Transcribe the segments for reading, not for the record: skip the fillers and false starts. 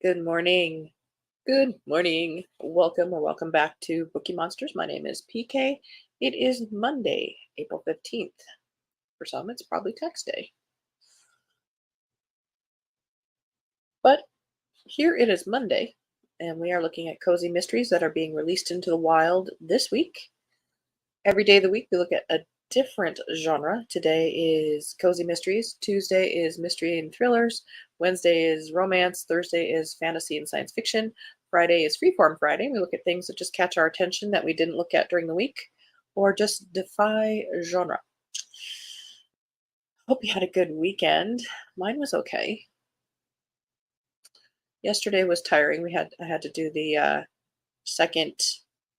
Good morning. Good morning. Welcome or welcome back to Bookeemonsters. My name is PK. It is Monday, April 15th. For some, it's probably text day. But here it is Monday, and we are looking at cozy mysteries that are being released into the wild this week. Every day of the week, we look at a different genre. Today is cozy mysteries. Tuesday is mystery and thrillers. Wednesday is romance. Thursday is fantasy and science fiction. Friday is freeform Friday. We look at things that just catch our attention that we didn't look at during the week or just defy genre. Hope you had a good weekend. Mine was okay. Yesterday was tiring. I had to do the second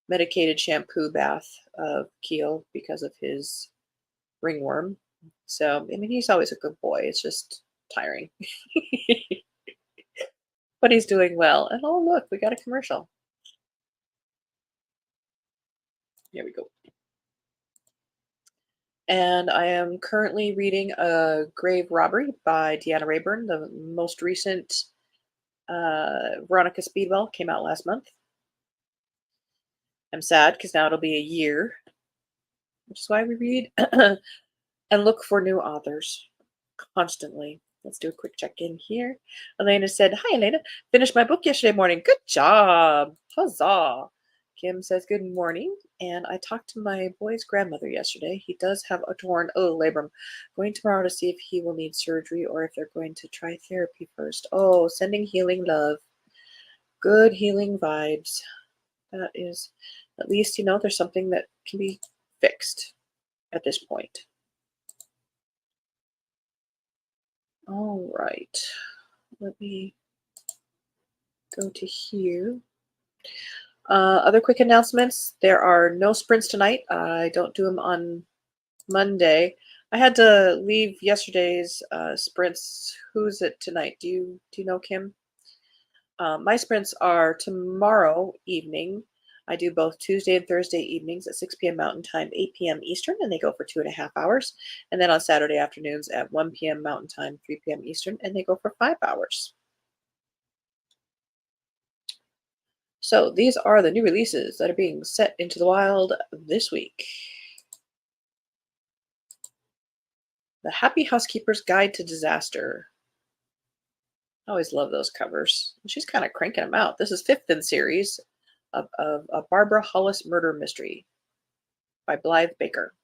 medicated shampoo bath of Keel because of his ringworm. So, I mean, he's always a good boy. It's just tiring. But he's doing well. And oh, look, we got a commercial. Here we go. And I am currently reading A Grave Robbery by Deanna Rayburn. The most recent Veronica Speedwell came out last month. I'm sad because now it'll be a year, which is why we read and look for new authors constantly. Let's do a quick check-in here. Elena said, "Hi, Elena. Finished my book yesterday morning. Good job. Huzzah." Kim says, "Good morning. And I talked to my boy's grandmother yesterday. He does have a torn labrum. Going tomorrow to see if he will need surgery or if they're going to try therapy first. Oh, sending healing love. Good healing vibes. That is, at least, there's something that can be fixed at this point." All right. Let me go to here. Other quick announcements. There are no sprints tonight. I don't do them on Monday. I had to leave yesterday's sprints. Who's it tonight? Do you know, Kim? My sprints are tomorrow evening. I do both Tuesday and Thursday evenings at 6 p.m. Mountain Time, 8 p.m. Eastern, and they go for 2.5 hours. And then on Saturday afternoons at 1 p.m. Mountain Time, 3 p.m. Eastern, and they go for 5 hours. So these are the new releases that are being set into the wild this week. The Happy Housekeeper's Guide to Disaster. I always love those covers. She's kind of cranking them out. This is 5th in series of a Barbara Hollis murder mystery by Blythe Baker.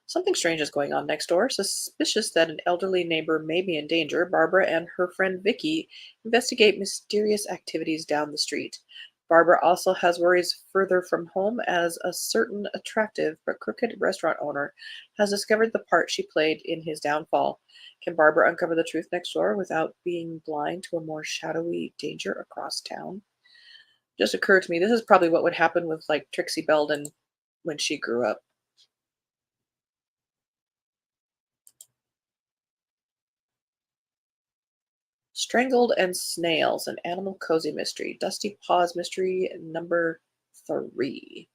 Something strange is going on next door. Suspicious that an elderly neighbor may be in danger, Barbara and her friend Vicky investigate mysterious activities down the street. Barbara also has worries further from home as a certain attractive but crooked restaurant owner has discovered the part she played in his downfall. Can Barbara uncover the truth next door without being blind to a more shadowy danger across town? Just occurred to me, this is probably what would happen with like Trixie Belden when she grew up. Strangled and Snails, an animal cozy mystery. Dusty Paws mystery number 3.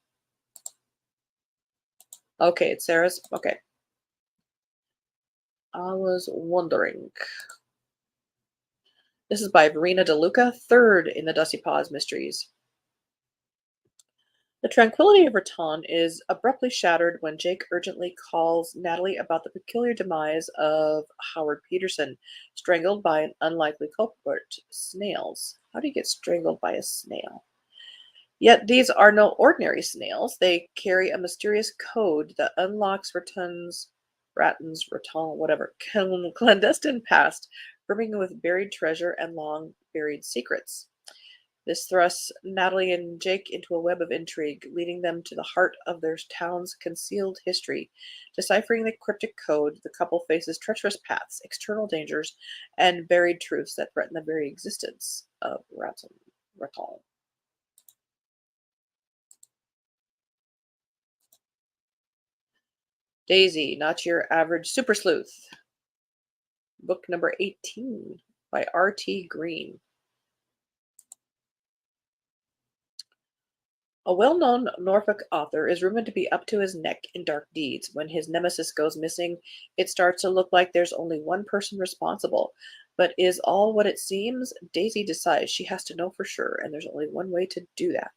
Okay, it's Sarah's. Okay. I was wondering. This is by Verena DeLuca, 3rd in the Dusty Paws mysteries. The tranquility of Raton is abruptly shattered when Jake urgently calls Natalie about the peculiar demise of Howard Peterson, strangled by an unlikely culprit, snails. How do you get strangled by a snail? Yet these are no ordinary snails. They carry a mysterious code that unlocks Raton's clandestine past, brimming with buried treasure and long buried secrets. This thrusts Natalie and Jake into a web of intrigue, leading them to the heart of their town's concealed history. Deciphering the cryptic code, the couple faces treacherous paths, external dangers, and buried truths that threaten the very existence of Raton. Daisy, Not Your Average Super Sleuth. Book number 18 by R.T. Green. A well-known Norfolk author is rumored to be up to his neck in dark deeds. When his nemesis goes missing, it starts to look like there's only one person responsible. But is all what it seems? Daisy decides she has to know for sure, and there's only one way to do that.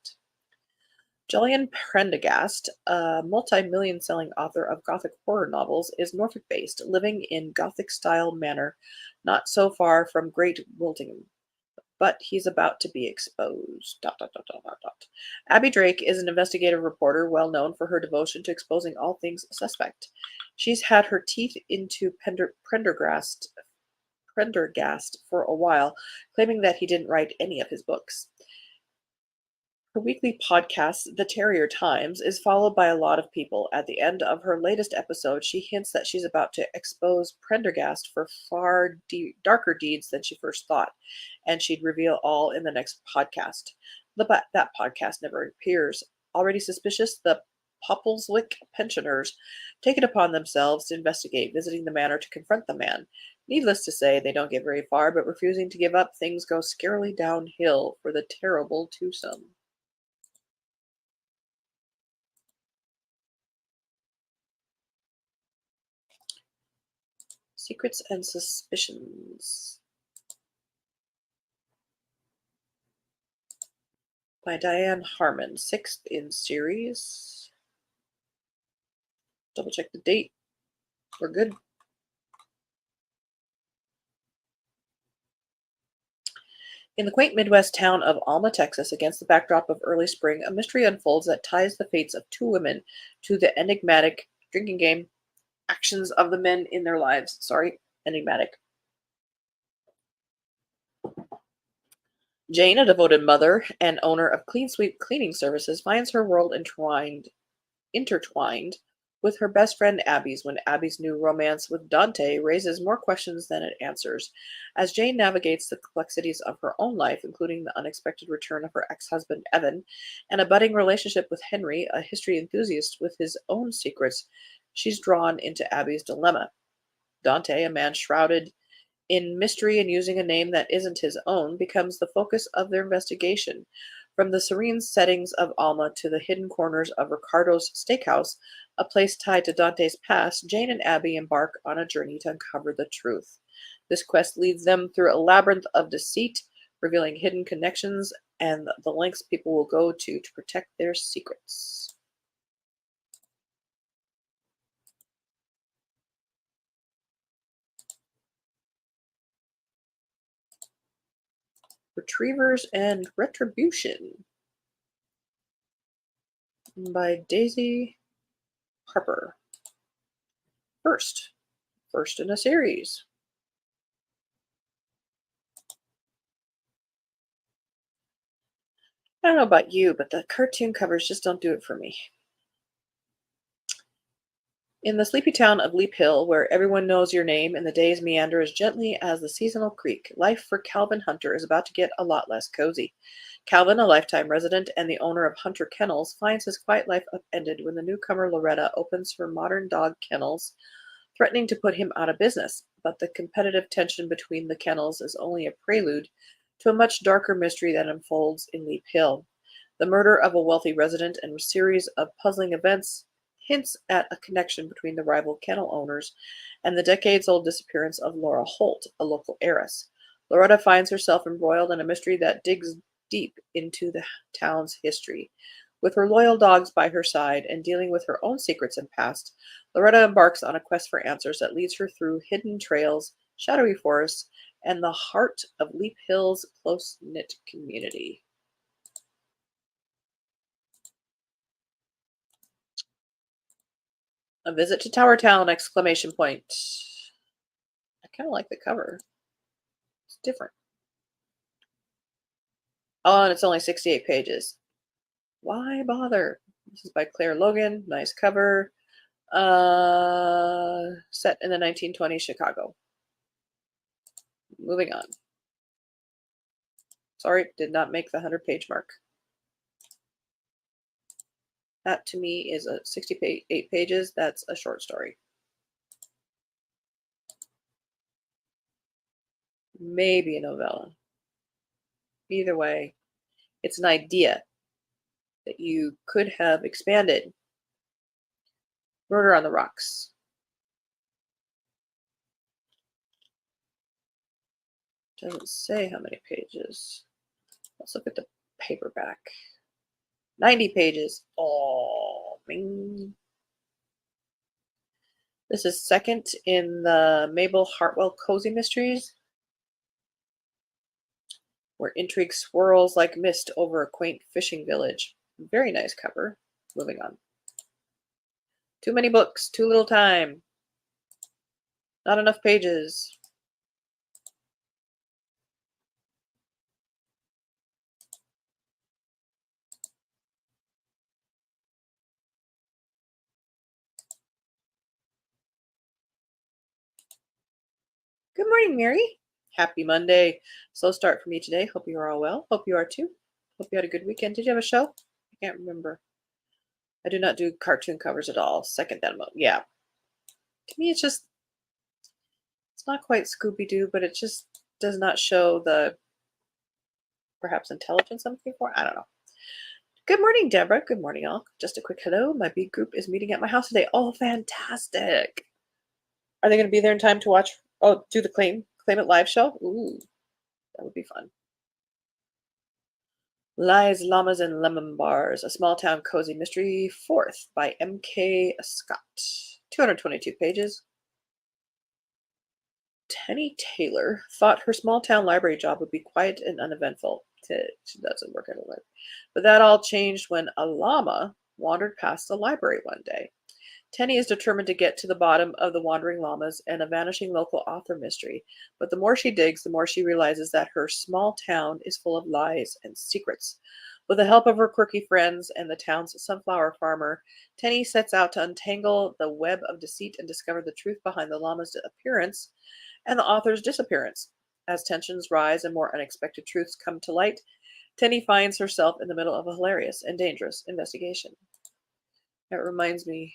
Julian Prendergast, a multi-million selling author of Gothic horror novels, is Norfolk-based, living in Gothic-style manor not so far from Great Wiltingham. But he's about to be exposed. Dot, dot, dot, dot, dot, dot. Abby Drake is an investigative reporter well known for her devotion to exposing all things suspect. She's had her teeth into Prendergast for a while, claiming that he didn't write any of his books. Her weekly podcast, The Terrier Times, is followed by a lot of people. At the end of her latest episode, she hints that she's about to expose Prendergast for far darker deeds than she first thought, and she'd reveal all in the next podcast. That podcast never appears. Already suspicious, the Poppleswick pensioners take it upon themselves to investigate, visiting the manor to confront the man. Needless to say, they don't get very far, but refusing to give up, things go scarily downhill for the terrible twosome. Secrets and Suspicions by Diane Harmon, 6th in series. Double check the date. We're good. In the quaint Midwest town of Alma, Texas, against the backdrop of early spring, a mystery unfolds that ties the fates of two women to the enigmatic drinking game actions of the men in their lives. Sorry, enigmatic. Jane, a devoted mother and owner of Clean Sweep cleaning services, finds her world intertwined with her best friend Abby's when Abby's new romance with Dante raises more questions than it answers. As Jane navigates the complexities of her own life, including the unexpected return of her ex-husband Evan and a budding relationship with Henry, a history enthusiast with his own secrets, she's drawn into Abby's dilemma. Dante, a man shrouded in mystery and using a name that isn't his own, becomes the focus of their investigation. From the serene settings of Alma to the hidden corners of Ricardo's Steakhouse, a place tied to Dante's past, Jane and Abby embark on a journey to uncover the truth. This quest leads them through a labyrinth of deceit, revealing hidden connections and the lengths people will go to protect their secrets. Retrievers and Retribution by Daisy Harper. First in a series. I don't know about you, but the cartoon covers just don't do it for me. In the sleepy town of Leap Hill, where everyone knows your name and the days meander as gently as the seasonal creek, life for Calvin Hunter is about to get a lot less cozy. Calvin, a lifetime resident and the owner of Hunter Kennels, finds his quiet life upended when the newcomer Loretta opens her modern dog kennels, threatening to put him out of business. But the competitive tension between the kennels is only a prelude to a much darker mystery that unfolds in Leap Hill. The murder of a wealthy resident and a series of puzzling events hints at a connection between the rival kennel owners and the decades-old disappearance of Laura Holt, a local heiress. Loretta finds herself embroiled in a mystery that digs deep into the town's history. With her loyal dogs by her side and dealing with her own secrets and past, Loretta embarks on a quest for answers that leads her through hidden trails, shadowy forests, and the heart of Leap Hill's close-knit community. A visit to Tower Town! Exclamation point. I kind of like the cover. It's different. Oh, and it's only 68 pages. Why bother? This is by Claire Logan. Nice cover. Set in the 1920s Chicago. Moving on. Sorry, did not make the 100-page mark. That to me is a 68 pages. That's a short story. Maybe a novella. Either way, it's an idea that you could have expanded. Murder on the Rocks. Doesn't say how many pages. Let's look at the paperback. 90 pages. Oh, bing. This is second in the Mabel Hartwell Cozy Mysteries, where intrigue swirls like mist over a quaint fishing village. Very nice cover. Moving on. Too many books, too little time. Not enough pages. Good morning, Mary. Happy Monday. Slow start for me today. Hope you are all well. Hope you are too. Hope you had a good weekend. Did you have a show? I can't remember. I do not do cartoon covers at all. Second that amount. Yeah. To me, it's not quite Scooby-Doo, but it just does not show the perhaps intelligence I'm looking for. I don't know. Good morning, Deborah. Good morning, all. Just a quick hello. My big group is meeting at my house today. Oh, fantastic. Are they going to be there in time to watch? Oh, do the Claim It live show? Ooh, that would be fun. Lies, Llamas, and Lemon Bars, a small town cozy mystery, fourth by M.K. Scott. 222 pages. Tenny Taylor thought her small town library job would be quiet and uneventful. She doesn't work at a library. But that all changed when a llama wandered past the library one day. Tenny is determined to get to the bottom of the wandering llamas and a vanishing local author mystery. But the more she digs, the more she realizes that her small town is full of lies and secrets. With the help of her quirky friends and the town's sunflower farmer, Tenny sets out to untangle the web of deceit and discover the truth behind the llama's appearance and the author's disappearance. As tensions rise and more unexpected truths come to light, Tenny finds herself in the middle of a hilarious and dangerous investigation. It reminds me,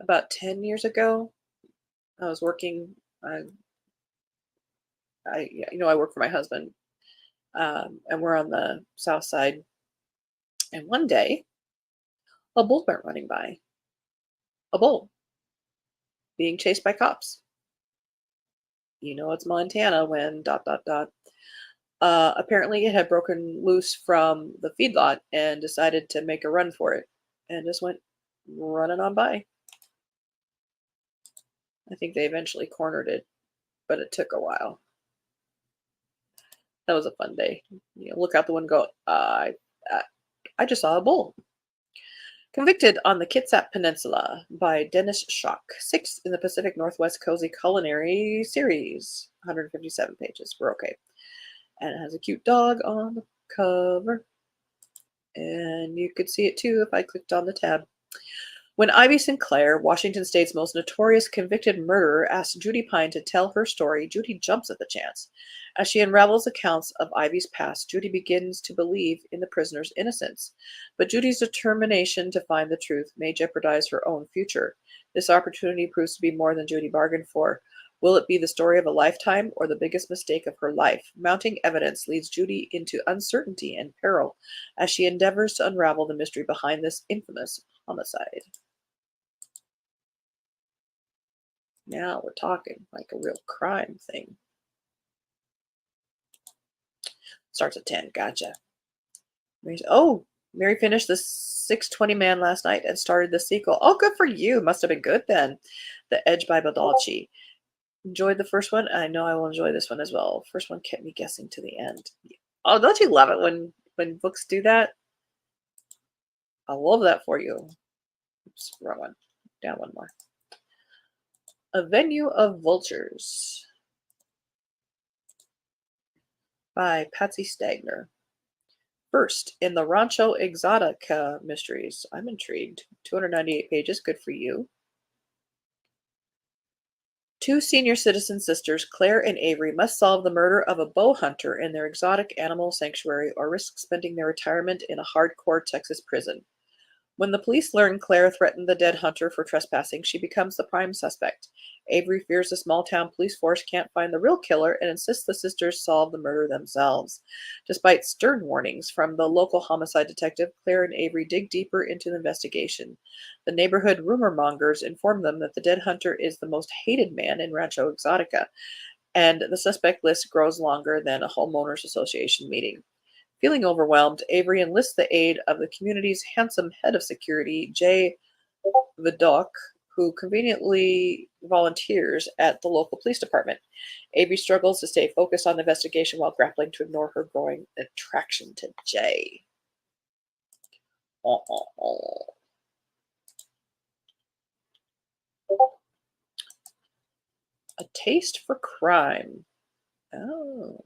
about 10 years ago, I was working. I work for my husband, and we're on the south side. And one day, a bull went running by. A bull being chased by cops. You know it's Montana when ... Apparently, it had broken loose from the feedlot and decided to make a run for it, and just went running on by. I think they eventually cornered it, but it took a while. That was a fun day. Look out the window and go, I just saw a bull. Convicted on the Kitsap Peninsula by Dennis Schock, sixth in the Pacific Northwest Cozy Culinary Series. 157 pages. We're okay. And it has a cute dog on the cover. And you could see it too if I clicked on the tab. When Ivy Sinclair, Washington State's most notorious convicted murderer, asks Judy Pine to tell her story, Judy jumps at the chance. As she unravels accounts of Ivy's past, Judy begins to believe in the prisoner's innocence. But Judy's determination to find the truth may jeopardize her own future. This opportunity proves to be more than Judy bargained for. Will it be the story of a lifetime or the biggest mistake of her life? Mounting evidence leads Judy into uncertainty and peril as she endeavors to unravel the mystery behind this infamous homicide. Now we're talking like a real crime thing. Starts at 10. Gotcha. Mary finished the 620 Man last night and started the sequel. Oh, good for you. Must have been good then. The Edge by Badalchi. Enjoyed the first one. I know I will enjoy this one as well. First one kept me guessing to the end. Oh, don't you love it when books do that? I love that for you. Oops, wrong one. Down one more. A Venue of Vultures by Patsy Stagner. First in the Rancho Exotica mysteries. I'm intrigued. 298 pages. Good for you. Two senior citizen sisters, Claire and Avery, must solve the murder of a bow hunter in their exotic animal sanctuary or risk spending their retirement in a hardcore Texas prison. When the police learn Claire threatened the dead hunter for trespassing, she becomes the prime suspect. Avery fears the small-town police force can't find the real killer and insists the sisters solve the murder themselves. Despite stern warnings from the local homicide detective, Claire and Avery dig deeper into the investigation. The neighborhood rumor mongers inform them that the dead hunter is the most hated man in Rancho Exotica, and the suspect list grows longer than a homeowners association meeting. Feeling overwhelmed, Avery enlists the aid of the community's handsome head of security, Jay Vidocq, who conveniently volunteers at the local police department. Avery struggles to stay focused on the investigation while grappling to ignore her growing attraction to Jay. A taste for crime. Oh.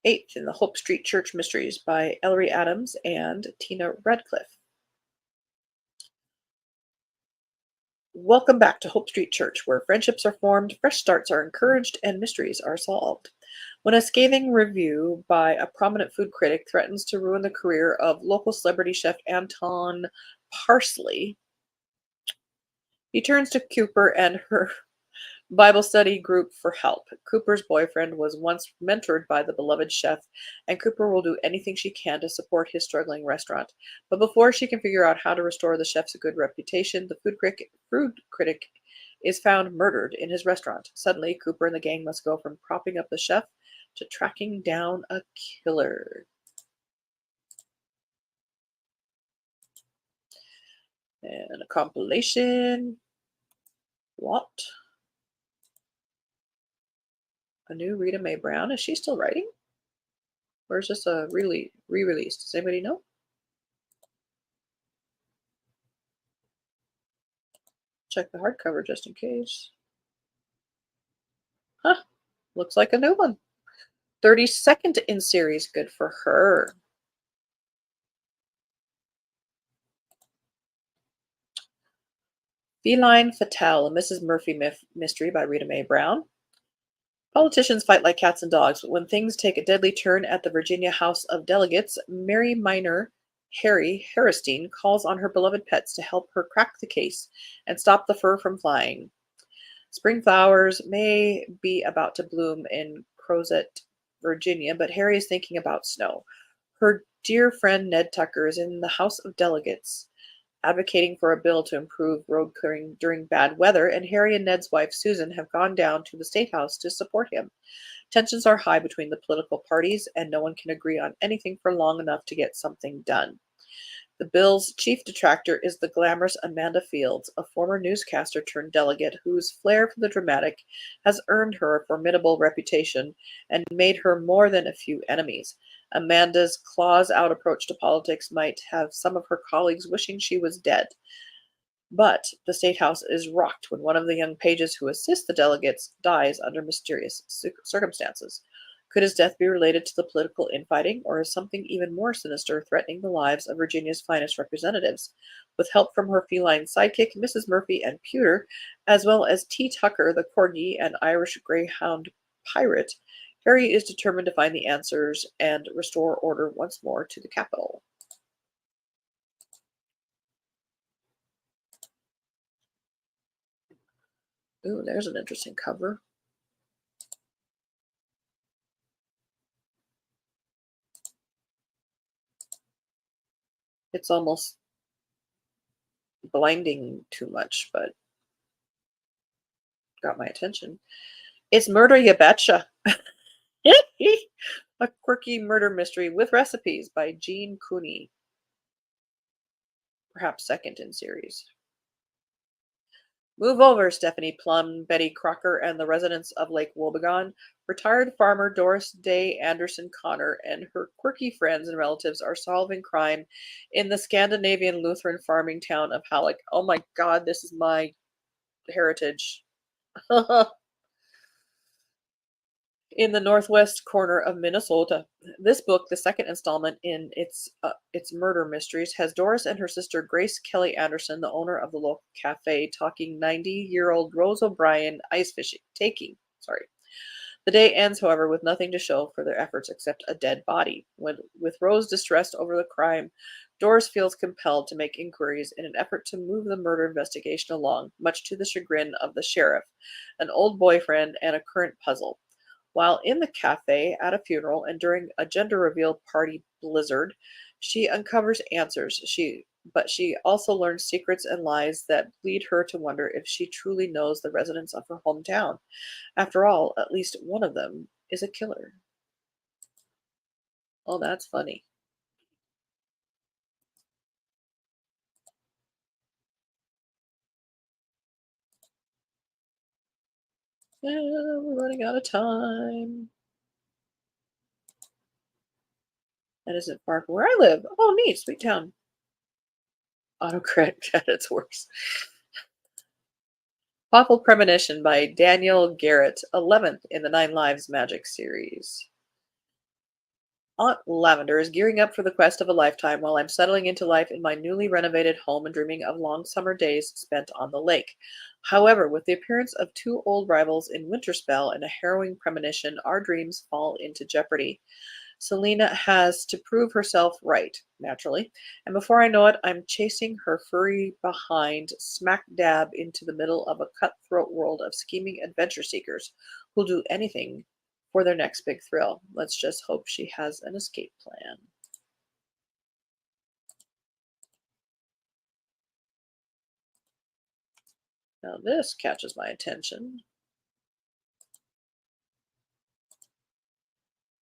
Eighth in the Hope Street Church Mysteries by Ellery Adams and Tina Radcliffe. Welcome back to Hope Street Church, where friendships are formed, fresh starts are encouraged, and mysteries are solved. When a scathing review by a prominent food critic threatens to ruin the career of local celebrity chef Anton Parsley, he turns to Cooper and her Bible study group for help. Cooper's boyfriend was once mentored by the beloved chef, and Cooper will do anything she can to support his struggling restaurant. But before she can figure out how to restore the chef's good reputation, the food critic is found murdered in his restaurant. Suddenly, Cooper and the gang must go from propping up the chef to tracking down a killer. And a compilation. What? A new Rita Mae Brown. Is she still writing? Or is this a really re-release? Does anybody know? Check the hardcover just in case. Huh. Looks like a new one. 32nd in series. Good for her. Feline Fatale, a Mrs. Murphy mystery by Rita Mae Brown. Politicians fight like cats and dogs, but when things take a deadly turn at the Virginia House of Delegates, Mary Minor Harry Harrison calls on her beloved pets to help her crack the case and stop the fur from flying. Spring flowers may be about to bloom in Crozet, Virginia, but Harry is thinking about snow. Her dear friend Ned Tucker is in the House of Delegates, advocating for a bill to improve road clearing during bad weather, and Harry and Ned's wife Susan have gone down to the State House to support him. Tensions are high between the political parties, and no one can agree on anything for long enough to get something done. The bill's chief detractor is the glamorous Amanda Fields, a former newscaster turned delegate whose flair for the dramatic has earned her a formidable reputation and made her more than a few enemies. Amanda's claws-out approach to politics might have some of her colleagues wishing she was dead. But the State House is rocked when one of the young pages who assist the delegates dies under mysterious circumstances. Could his death be related to the political infighting, or is something even more sinister threatening the lives of Virginia's finest representatives? With help from her feline sidekick, Mrs. Murphy and Pewter, as well as T. Tucker, the corgi and Irish Greyhound pirate, Harry is determined to find the answers and restore order once more to the capital. Ooh, there's an interesting cover. It's almost blinding too much, but got my attention. It's Murder Ya Betcha. A quirky murder mystery with recipes by Jean Cooney. Perhaps second in series. Move over, Stephanie Plum, Betty Crocker, and the residents of Lake Wobegon. Retired farmer Doris Day Anderson Connor and her quirky friends and relatives are solving crime in the Scandinavian Lutheran farming town of Halleck. Oh my God, this is my heritage. In the northwest corner of Minnesota. This book, the second installment in its murder mysteries, has Doris and her sister Grace Kelly Anderson, the owner of the local cafe, talking 90-year-old Rose O'Brien ice fishing. The day ends, however, with nothing to show for their efforts except a dead body. With Rose distressed over the crime, Doris feels compelled to make inquiries in an effort to move the murder investigation along, much to the chagrin of the sheriff, an old boyfriend, and a current puzzle. While in the cafe, at a funeral, and during a gender reveal party blizzard, she uncovers answers. She but she also learns secrets and lies that lead her to wonder if she truly knows the residents of her hometown. After all, at least one of them is a killer. Oh, that's funny. Yeah, we're running out of time. That isn't far from where I live. Oh, neat, sweet town. Autocorrect at its worst. Awful Premonition by Daniel Garrett, 11th in the Nine Lives Magic series. Aunt Lavender is gearing up for the quest of a lifetime while I'm settling into life in my newly renovated home and dreaming of long summer days spent on the lake. However, with the appearance of two old rivals in Winterspell and a harrowing premonition, our dreams fall into jeopardy. Selena has to prove herself right, naturally, and before I know it, I'm chasing her furry behind smack dab into the middle of a cutthroat world of scheming adventure seekers who'll do anything for their next big thrill. Let's just hope she has an escape plan. Now, this catches my attention.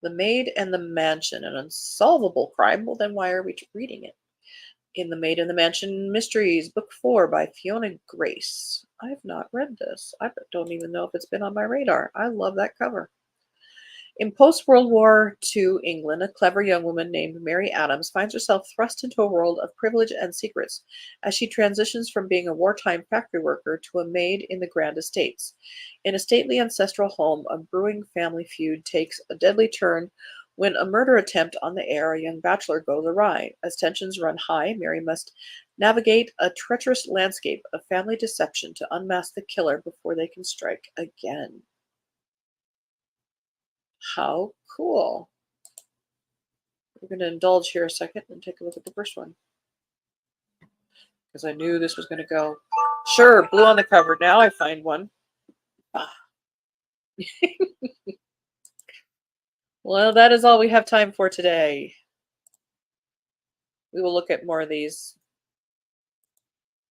The Maid and the Mansion, an unsolvable crime. Well, then why are we reading it? In the Maid and the Mansion Mysteries, Book 4 by Fiona Grace. I've not read this. I don't even know if it's been on my radar. I love that cover. In post World War II England, a clever young woman named Mary Adams finds herself thrust into a world of privilege and secrets as she transitions from being a wartime factory worker to a maid in the Grand Estates. In a stately ancestral home, a brewing family feud takes a deadly turn when a murder attempt on the heir, a young bachelor, goes awry. As tensions run high, Mary must navigate a treacherous landscape of family deception to unmask the killer before they can strike again. How cool! We're going to indulge here a second and take a look at the first one because I knew this was going to go. Sure, blue on the cover. Now I find one. Ah. Well, that is all we have time for today. We will look at more of these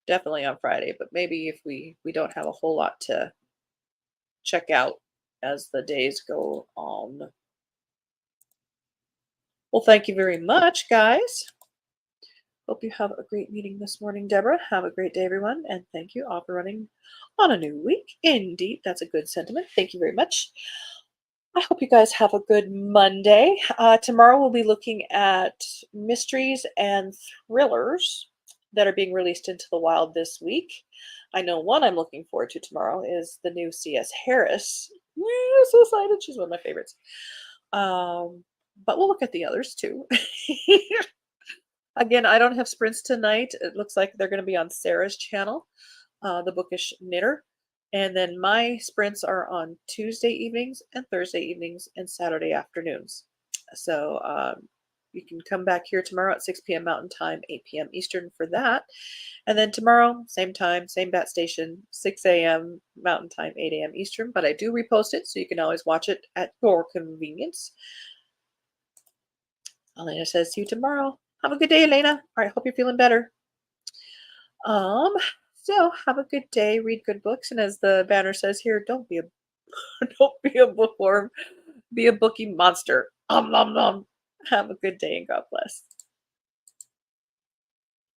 definitely on Friday, but maybe if we don't have a whole lot to check out as the days go on. Well, thank you very much, guys. Hope you have a great meeting this morning, Deborah. Have a great day, everyone, and thank you all for running on a new week. Indeed, that's a good sentiment. Thank you very much. I hope you guys have a good Monday. Tomorrow we'll be looking at mysteries and thrillers that are being released into the wild this week. I know one I'm looking forward to tomorrow is the new C.S. Harris. I'm so excited. She's one of my favorites. But we'll look at the others too. Again, I don't have sprints tonight. It looks like they're going to be on Sarah's channel, The Bookish Knitter. And then my sprints are on Tuesday evenings and Thursday evenings and Saturday afternoons. So you can come back here tomorrow at 6 p.m. Mountain Time, 8 p.m. Eastern for that. And then tomorrow, same time, same bat station, 6 a.m. Mountain Time, 8 a.m. Eastern. But I do repost it, so you can always watch it at your convenience. Elena says, see you tomorrow. Have a good day, Elena. All right, hope you're feeling better. Um, so have a good day, read good books, and as the banner says here, don't be a don't be a bookworm, be a bookie monster. Nom nom. Have a good day and God bless.